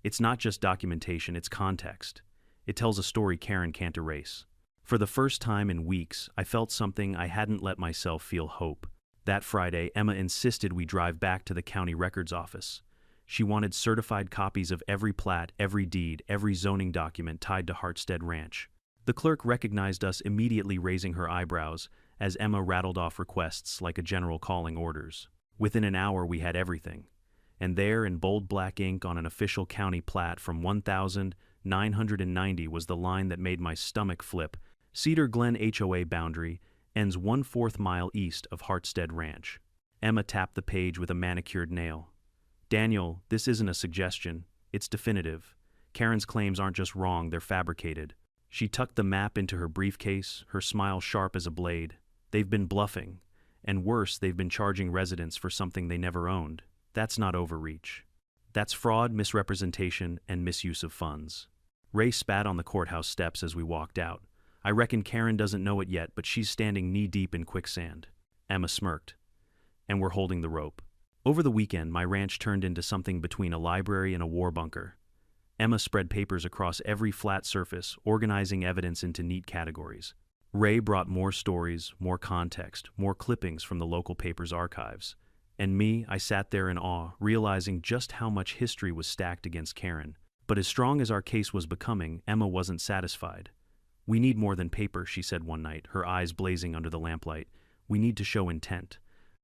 It's not just documentation, it's context. It tells a story Karen can't erase." For the first time in weeks, I felt something I hadn't let myself feel: hope. That Friday, Emma insisted we drive back to the county records office. She wanted certified copies of every plat, every deed, every zoning document tied to Hartstead Ranch. The clerk recognized us immediately, raising her eyebrows as Emma rattled off requests like a general calling orders. Within an hour we had everything. And there, in bold black ink on an official county plat from 1990, was the line that made my stomach flip: "Cedar Glen HOA boundary ends 1/4 mile east of Hartstead Ranch." Emma tapped the page with a manicured nail. "Daniel, this isn't a suggestion. It's definitive. Karen's claims aren't just wrong, they're fabricated." She tucked the map into her briefcase, her smile sharp as a blade. "They've been bluffing. And worse, they've been charging residents for something they never owned. That's not overreach. That's fraud, misrepresentation, and misuse of funds." Ray spat on the courthouse steps as we walked out. "I reckon Karen doesn't know it yet, but she's standing knee-deep in quicksand." Emma smirked. "And we're holding the rope." Over the weekend, my ranch turned into something between a library and a war bunker. Emma spread papers across every flat surface, organizing evidence into neat categories. Ray brought more stories, more context, more clippings from the local paper's archives. And me, I sat there in awe, realizing just how much history was stacked against Karen. But as strong as our case was becoming, Emma wasn't satisfied. "We need more than paper," she said one night, her eyes blazing under the lamplight. "We need to show intent.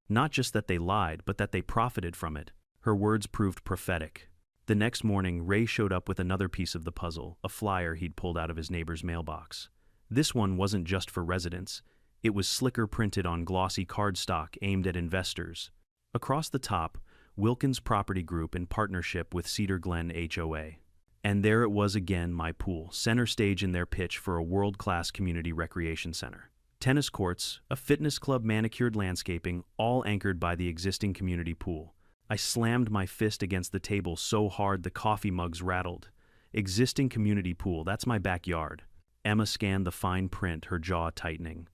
Not just that they lied, but that they profited from it." Her words proved prophetic. The next morning, Ray showed up with another piece of the puzzle, a flyer he'd pulled out of his neighbor's mailbox. This one wasn't just for residents. It was slicker printed on glossy cardstock aimed at investors. Across the top, Wilkins Property Group in partnership with Cedar Glen HOA. And there it was again, my pool, center stage in their pitch for a world-class community recreation center. Tennis courts, a fitness club, manicured landscaping, all anchored by the existing community pool. I slammed my fist against the table so hard the coffee mugs rattled. Existing community pool, that's my backyard. Emma scanned the fine print, her jaw tightening.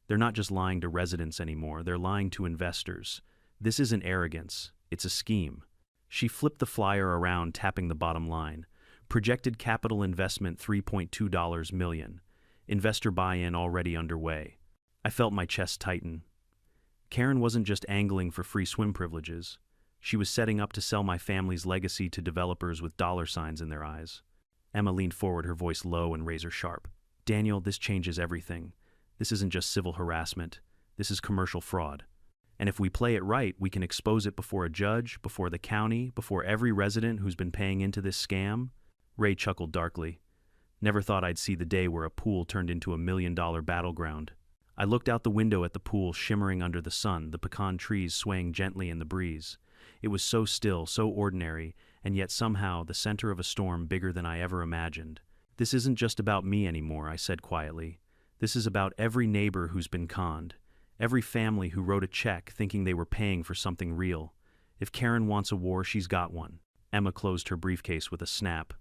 They're not just lying to residents anymore, they're lying to investors. This isn't arrogance, it's a scheme. She flipped the flyer around, tapping the bottom line. Projected capital investment $3.2 million. Investor buy-in already underway. I felt my chest tighten. Karen wasn't just angling for free swim privileges. She was setting up to sell my family's legacy to developers with dollar signs in their eyes. Emma leaned forward, her voice low and razor sharp. "Daniel, this changes everything. This isn't just civil harassment. This is commercial fraud. And if we play it right, we can expose it before a judge, before the county, before every resident who's been paying into this scam." Ray chuckled darkly. "Never thought I'd see the day where a pool turned into $1 million battleground." I looked out the window at the pool shimmering under the sun, the pecan trees swaying gently in the breeze. It was so still, so ordinary, and yet somehow the center of a storm bigger than I ever imagined. "This isn't just about me anymore," I said quietly. "This is about every neighbor who's been conned, every family who wrote a check thinking they were paying for something real. If Karen wants a war, she's got one." Emma closed her briefcase with a snap.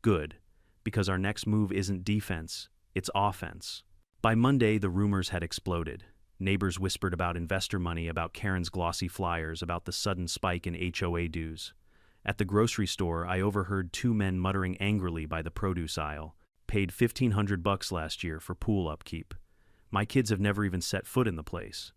"Good, because our next move isn't defense, it's offense." By Monday, the rumors had exploded. Neighbors whispered about investor money, about Karen's glossy flyers, about the sudden spike in HOA dues. At the grocery store, I overheard two men muttering angrily by the produce aisle. "Paid $1,500 last year for pool upkeep. My kids have never even set foot in the place."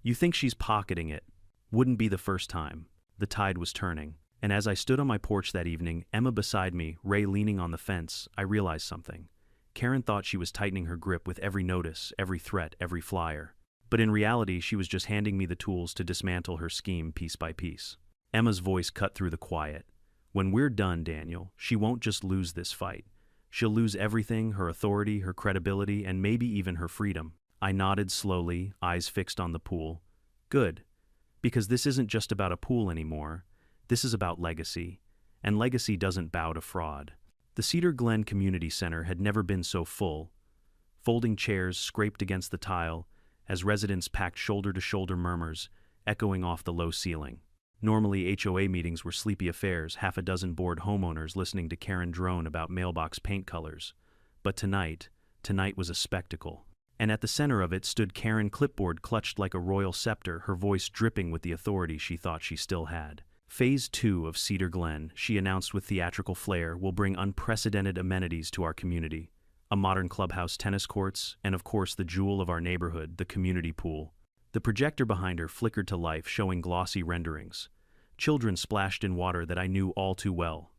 "You think she's pocketing it?" Wouldn't be the first time. The tide was turning. And as I stood on my porch that evening, Emma beside me, Ray leaning on the fence, I realized something. Karen thought she was tightening her grip with every notice, every threat, every flyer. But in reality, she was just handing me the tools to dismantle her scheme piece by piece. Emma's voice cut through the quiet. When we're done, Daniel, she won't just lose this fight. She'll lose everything, her authority, her credibility, and maybe even her freedom. I nodded slowly, eyes fixed on the pool. Good. Because this isn't just about a pool anymore. This is about legacy. And legacy doesn't bow to fraud. The Cedar Glen Community Center had never been so full. Folding chairs scraped against the tile as residents packed shoulder-to-shoulder murmurs, echoing off the low ceiling. Normally, HOA meetings were sleepy affairs, half a dozen bored homeowners listening to Karen drone about mailbox paint colors. But tonight was a spectacle. And at the center of it stood Karen, clipboard clutched like a royal scepter, her voice dripping with the authority she thought she still had. Phase 2 of Cedar Glen, she announced with theatrical flair, will bring unprecedented amenities to our community. A modern clubhouse, tennis courts, and of course the jewel of our neighborhood, the community pool. The projector behind her flickered to life, showing glossy renderings. Children splashed in water that I knew all too well.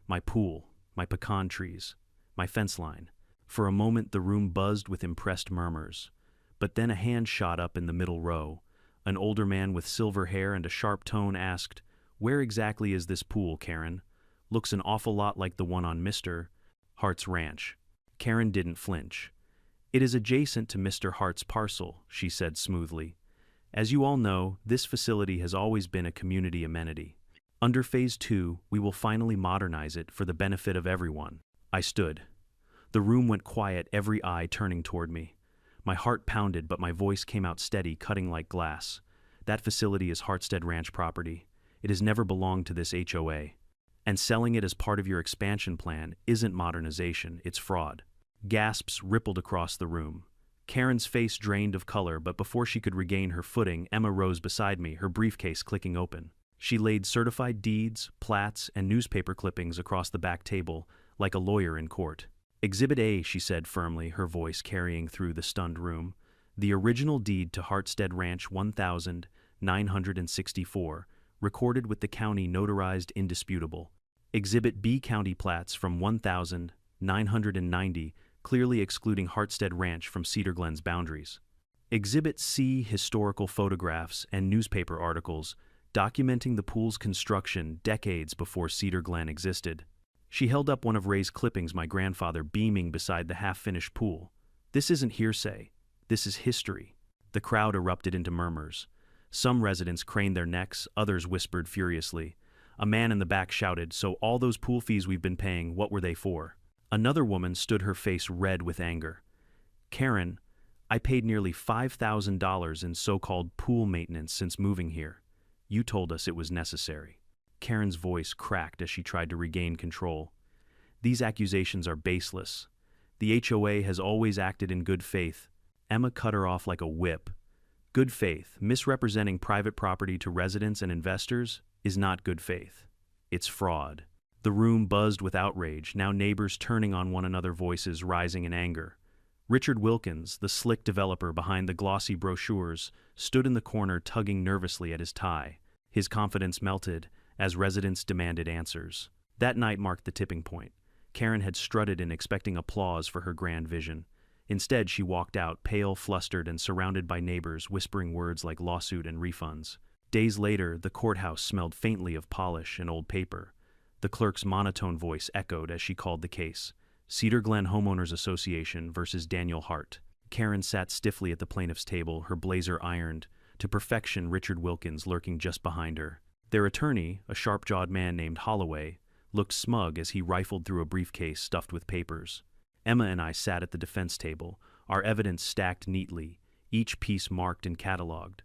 My pool, my pecan trees, my fence line. For a moment the room buzzed with impressed murmurs. But then a hand shot up in the middle row. An older man with silver hair and a sharp tone asked, "Where exactly is this pool, Karen? Looks an awful lot like the one on Mr. Hart's ranch." Karen didn't flinch. "It is adjacent to Mr. Hart's parcel," she said smoothly. "As you all know, this facility has always been a community amenity. Under Phase 2, we will finally modernize it for the benefit of everyone." I stood. The room went quiet, every eye turning toward me. My heart pounded, but my voice came out steady, cutting like glass. That facility is Hartstead Ranch property. It has never belonged to this HOA. And selling it as part of your expansion plan isn't modernization, it's fraud. Gasps rippled across the room. Karen's face drained of color, but before she could regain her footing, Emma rose beside me, her briefcase clicking open. She laid certified deeds, plats, and newspaper clippings across the back table, like a lawyer in court. "Exhibit A," she said firmly, her voice carrying through the stunned room. "The original deed to Hartstead Ranch 1964, recorded with the county notarized indisputable. Exhibit B, county plats from 1990, clearly excluding Hartstead Ranch from Cedar Glen's boundaries. Exhibit C, historical photographs and newspaper articles documenting the pool's construction decades before Cedar Glen existed." She held up one of Ray's clippings, my grandfather beaming beside the half-finished pool. "This isn't hearsay. This is history." The crowd erupted into murmurs. Some residents craned their necks, others whispered furiously. A man in the back shouted, "So all those pool fees we've been paying, what were they for?" Another woman stood, her face red with anger. "Karen, I paid nearly $5,000 in so-called pool maintenance since moving here. You told us it was necessary." Karen's voice cracked as she tried to regain control. "These accusations are baseless. The HOA has always acted in good faith." Emma cut her off like a whip. "Good faith, misrepresenting private property to residents and investors, is not good faith. It's fraud." The room buzzed with outrage, now neighbors turning on one another, voices rising in anger. Richard Wilkins, the slick developer behind the glossy brochures, stood in the corner tugging nervously at his tie. His confidence melted as residents demanded answers. That night marked the tipping point. Karen had strutted in expecting applause for her grand vision. Instead, she walked out, pale, flustered, and surrounded by neighbors whispering words like lawsuit and refunds. Days later, the courthouse smelled faintly of polish and old paper. The clerk's monotone voice echoed as she called the case. Cedar Glen Homeowners Association versus Daniel Hart. Karen sat stiffly at the plaintiff's table, her blazer ironed to perfection, Richard Wilkins lurking just behind her. Their attorney, a sharp-jawed man named Holloway, looked smug as he rifled through a briefcase stuffed with papers. Emma and I sat at the defense table, our evidence stacked neatly, each piece marked and cataloged.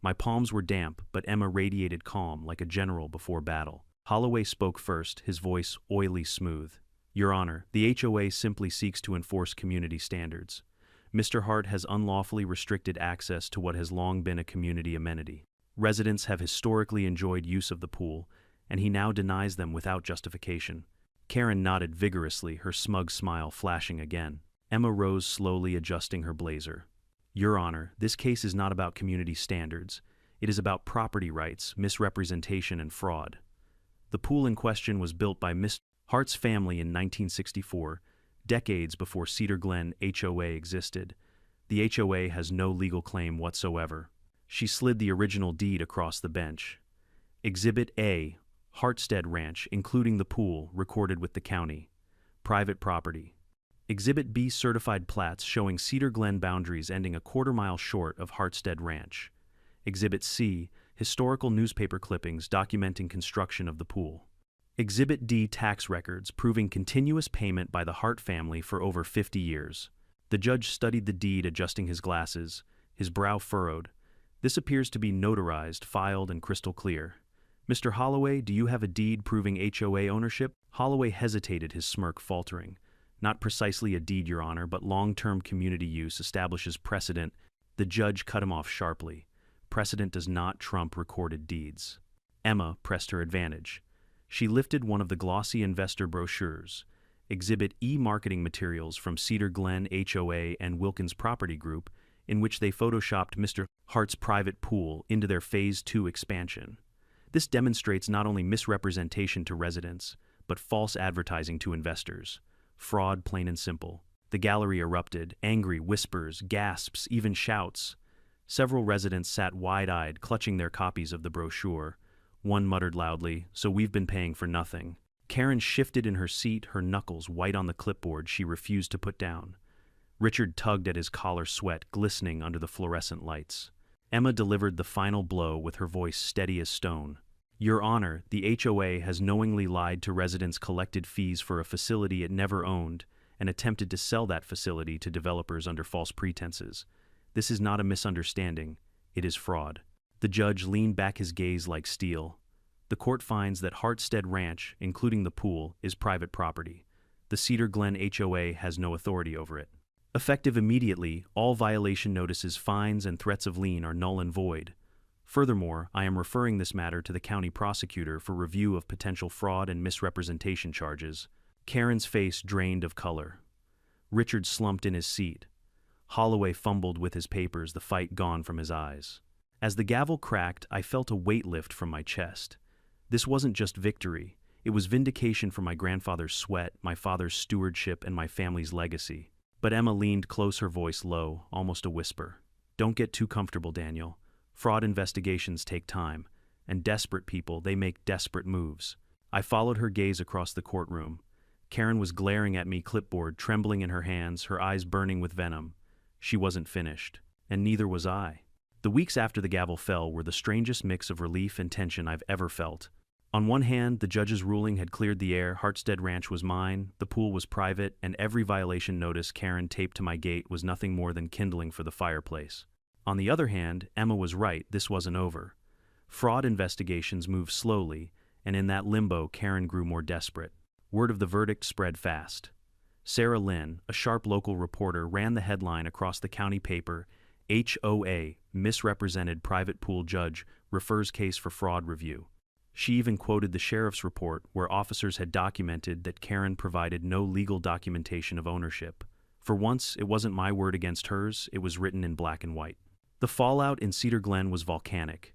My palms were damp, but Emma radiated calm like a general before battle. Holloway spoke first, his voice oily smooth. "Your Honor, the HOA simply seeks to enforce community standards. Mr. Hart has unlawfully restricted access to what has long been a community amenity. Residents have historically enjoyed use of the pool, and he now denies them without justification." Karen nodded vigorously, her smug smile flashing again. Emma rose slowly, adjusting her blazer. "Your Honor, this case is not about community standards. It is about property rights, misrepresentation, and fraud. The pool in question was built by Mr. Hart's family in 1964, decades before Cedar Glen HOA existed. The HOA has no legal claim whatsoever. She slid the original deed across the bench. Exhibit A, Hartstead Ranch, including the pool, recorded with the county. Private property. Exhibit B, certified plats showing Cedar Glen boundaries ending a quarter-mile short of Hartstead Ranch. Exhibit C, historical newspaper clippings documenting construction of the pool. Exhibit D, tax records proving continuous payment by the Hart family for over 50 years. The judge studied the deed, adjusting his glasses, his brow furrowed. This appears to be notarized, filed, and crystal clear. Mr. Holloway, do you have a deed proving HOA ownership? Holloway hesitated, his smirk faltering. Not precisely a deed, Your Honor, but long-term community use establishes precedent. The judge cut him off sharply. Precedent does not trump recorded deeds. Emma pressed her advantage. She lifted one of the glossy investor brochures. Exhibit E, marketing materials from Cedar Glen HOA and Wilkins Property Group, in which they photoshopped Mr. Hart's private pool into their Phase 2 expansion. This demonstrates not only misrepresentation to residents, but false advertising to investors. Fraud, plain and simple. The gallery erupted, angry whispers, gasps, even shouts. Several residents sat wide-eyed, clutching their copies of the brochure. One muttered loudly, "So we've been paying for nothing." Karen shifted in her seat, her knuckles white on the clipboard she refused to put down. Richard tugged at his collar, sweat glistening under the fluorescent lights. Emma delivered the final blow with her voice steady as stone. Your Honor, the HOA has knowingly lied to residents, collected fees for a facility it never owned, and attempted to sell that facility to developers under false pretenses. This is not a misunderstanding, it is fraud. The judge leaned back, his gaze like steel. The court finds that Hartstead Ranch, including the pool, is private property. The Cedar Glen HOA has no authority over it. Effective immediately, all violation notices, fines, and threats of lien are null and void. Furthermore, I am referring this matter to the county prosecutor for review of potential fraud and misrepresentation charges. Karen's face drained of color. Richard slumped in his seat. Holloway fumbled with his papers, the fight gone from his eyes. As the gavel cracked, I felt a weight lift from my chest. This wasn't just victory. It was vindication for my grandfather's sweat, my father's stewardship, and my family's legacy. But Emma leaned close, her voice low, almost a whisper. Don't get too comfortable, Daniel. Fraud investigations take time, and desperate people, they make desperate moves. I followed her gaze across the courtroom. Karen was glaring at me, clipboard trembling in her hands, her eyes burning with venom. She wasn't finished, and neither was I. The weeks after the gavel fell were the strangest mix of relief and tension I've ever felt. On one hand, the judge's ruling had cleared the air. Hartstead Ranch was mine, the pool was private, and every violation notice Karen taped to my gate was nothing more than kindling for the fireplace. On the other hand, Emma was right, this wasn't over. Fraud investigations moved slowly, and in that limbo, Karen grew more desperate. Word of the verdict spread fast. Sarah Lynn, a sharp local reporter, ran the headline across the county paper, HOA, misrepresented private pool judge, refers case for fraud review. She even quoted the sheriff's report, where officers had documented that Karen provided no legal documentation of ownership. For once, it wasn't my word against hers, it was written in black and white. The fallout in Cedar Glen was volcanic.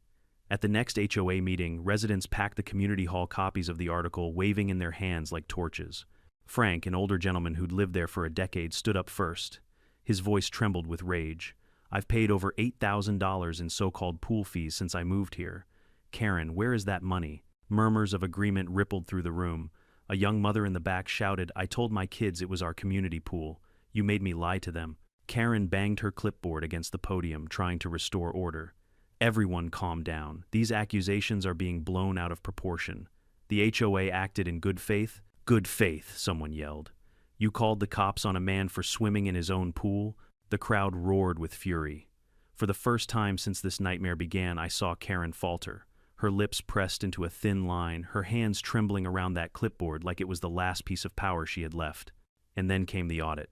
At the next HOA meeting, residents packed the community hall copies of the article, waving in their hands like torches. Frank, an older gentleman who'd lived there for a decade, stood up first. His voice trembled with rage. I've paid over $8,000 in so-called pool fees since I moved here. Karen, where is that money? Murmurs of agreement rippled through the room. A young mother in the back shouted, I told my kids it was our community pool. You made me lie to them. Karen banged her clipboard against the podium, trying to restore order. Everyone calmed down. These accusations are being blown out of proportion. The HOA acted in good faith? Good faith, someone yelled. You called the cops on a man for swimming in his own pool? The crowd roared with fury. For the first time since this nightmare began, I saw Karen falter. Her lips pressed into a thin line, her hands trembling around that clipboard like it was the last piece of power she had left. And then came the audit.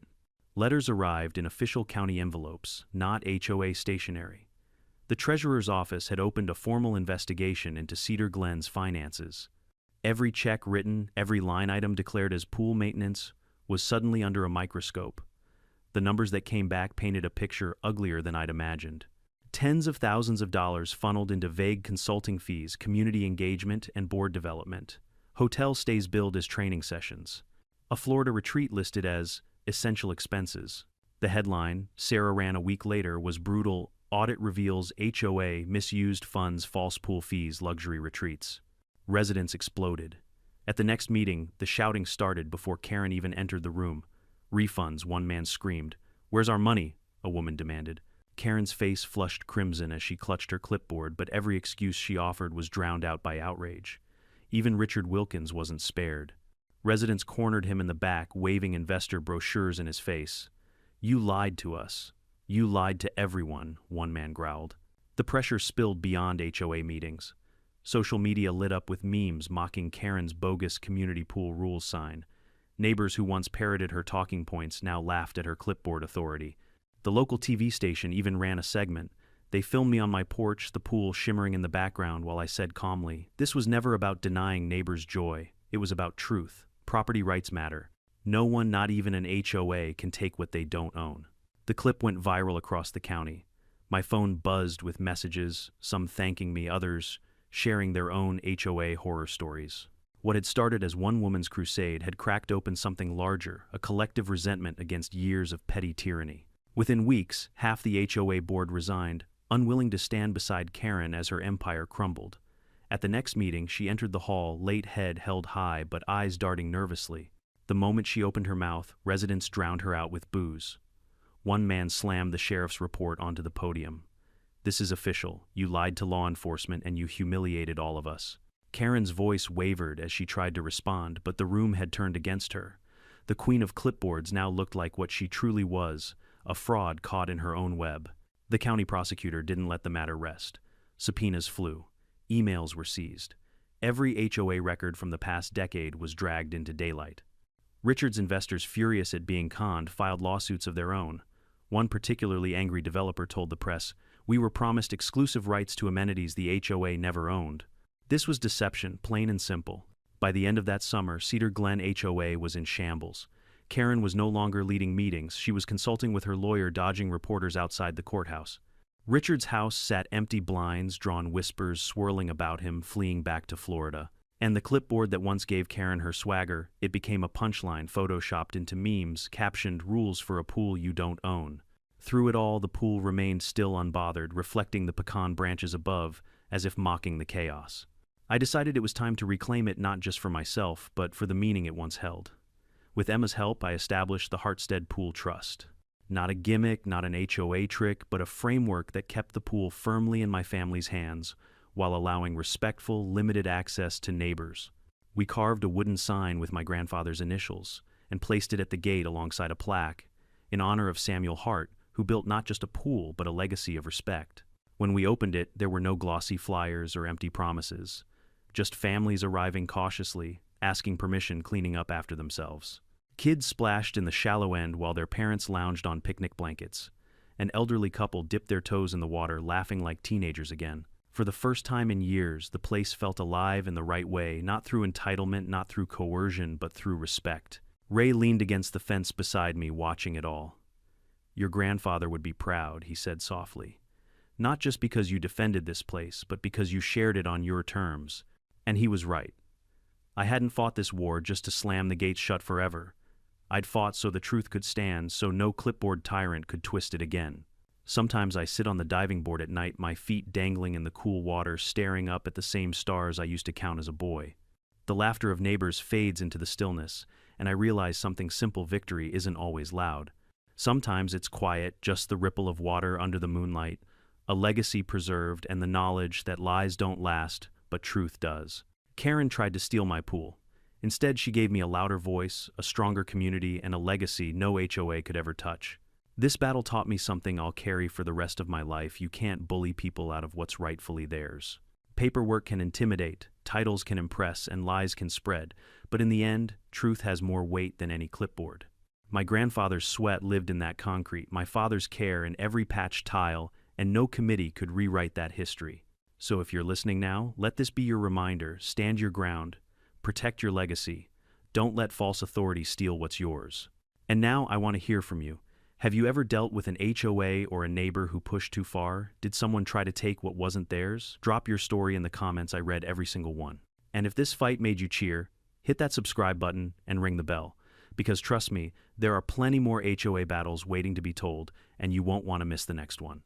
Letters arrived in official county envelopes, not HOA stationery. The treasurer's office had opened a formal investigation into Cedar Glen's finances. Every check written, every line item declared as pool maintenance, was suddenly under a microscope. The numbers that came back painted a picture uglier than I'd imagined. Tens of thousands of dollars funneled into vague consulting fees, community engagement, and board development. Hotel stays billed as training sessions. A Florida retreat listed as essential expenses. The headline, Sarah ran a week later, was brutal: Audit reveals HOA misused funds, false pool fees, luxury retreats. Residents exploded. At the next meeting, the shouting started before Karen even entered the room. Refunds, one man screamed. Where's our money? A woman demanded. Karen's face flushed crimson as she clutched her clipboard, but every excuse she offered was drowned out by outrage. Even Richard Wilkins wasn't spared. Residents cornered him in the back, waving investor brochures in his face. You lied to us. You lied to everyone, one man growled. The pressure spilled beyond HOA meetings. Social media lit up with memes mocking Karen's bogus community pool rules sign. Neighbors who once parroted her talking points now laughed at her clipboard authority. The local TV station even ran a segment. They filmed me on my porch, the pool shimmering in the background, while I said calmly, "This was never about denying neighbors joy. It was about truth. Property rights matter. No one, not even an HOA, can take what they don't own." The clip went viral across the county. My phone buzzed with messages, some thanking me, others sharing their own HOA horror stories. What had started as one woman's crusade had cracked open something larger, a collective resentment against years of petty tyranny. Within weeks, half the HOA board resigned, unwilling to stand beside Karen as her empire crumbled. At the next meeting, she entered the hall, late head held high but eyes darting nervously. The moment she opened her mouth, residents drowned her out with boos. One man slammed the sheriff's report onto the podium. "This is official. You lied to law enforcement and you humiliated all of us." Karen's voice wavered as she tried to respond, but the room had turned against her. The queen of clipboards now looked like what she truly was, a fraud caught in her own web. The county prosecutor didn't let the matter rest. Subpoenas flew. Emails were seized. Every HOA record from the past decade was dragged into daylight. Richard's investors, furious at being conned, filed lawsuits of their own. One particularly angry developer told the press, "We were promised exclusive rights to amenities the HOA never owned." This was deception, plain and simple. By the end of that summer, Cedar Glen HOA was in shambles. Karen was no longer leading meetings. She was consulting with her lawyer, dodging reporters outside the courthouse. Richard's house sat empty, blinds drawn, whispers swirling about him, fleeing back to Florida. And the clipboard that once gave Karen her swagger, it became a punchline photoshopped into memes, captioned "Rules for a pool you don't own." Through it all, the pool remained still, unbothered, reflecting the pecan branches above, as if mocking the chaos. I decided it was time to reclaim it, not just for myself, but for the meaning it once held. With Emma's help, I established the Hartstead Pool Trust. Not a gimmick, not an HOA trick, but a framework that kept the pool firmly in my family's hands, while allowing respectful, limited access to neighbors. We carved a wooden sign with my grandfather's initials and placed it at the gate alongside a plaque in honor of Samuel Hart, who built not just a pool, but a legacy of respect. When we opened it, there were no glossy flyers or empty promises, just families arriving cautiously, asking permission, cleaning up after themselves. Kids splashed in the shallow end while their parents lounged on picnic blankets. An elderly couple dipped their toes in the water, laughing like teenagers again. For the first time in years, the place felt alive in the right way, not through entitlement, not through coercion, but through respect. Ray leaned against the fence beside me, watching it all. "Your grandfather would be proud," he said softly. "Not just because you defended this place, but because you shared it on your terms." And he was right. I hadn't fought this war just to slam the gates shut forever. I'd fought so the truth could stand, so no clipboard tyrant could twist it again. Sometimes I sit on the diving board at night, my feet dangling in the cool water, staring up at the same stars I used to count as a boy. The laughter of neighbors fades into the stillness, and I realize something simple: victory isn't always loud. Sometimes it's quiet, just the ripple of water under the moonlight, a legacy preserved, and the knowledge that lies don't last, but truth does. Karen tried to steal my pool. Instead, she gave me a louder voice, a stronger community, and a legacy no HOA could ever touch. This battle taught me something I'll carry for the rest of my life: you can't bully people out of what's rightfully theirs. Paperwork can intimidate, titles can impress, and lies can spread, but in the end, truth has more weight than any clipboard. My grandfather's sweat lived in that concrete, my father's care in every patched tile, and no committee could rewrite that history. So if you're listening now, let this be your reminder: stand your ground, protect your legacy, don't let false authority steal what's yours. And now I want to hear from you. Have you ever dealt with an HOA or a neighbor who pushed too far? Did someone try to take what wasn't theirs? Drop your story in the comments. I read every single one. And if this fight made you cheer, hit that subscribe button and ring the bell, because trust me, there are plenty more HOA battles waiting to be told, and you won't want to miss the next one.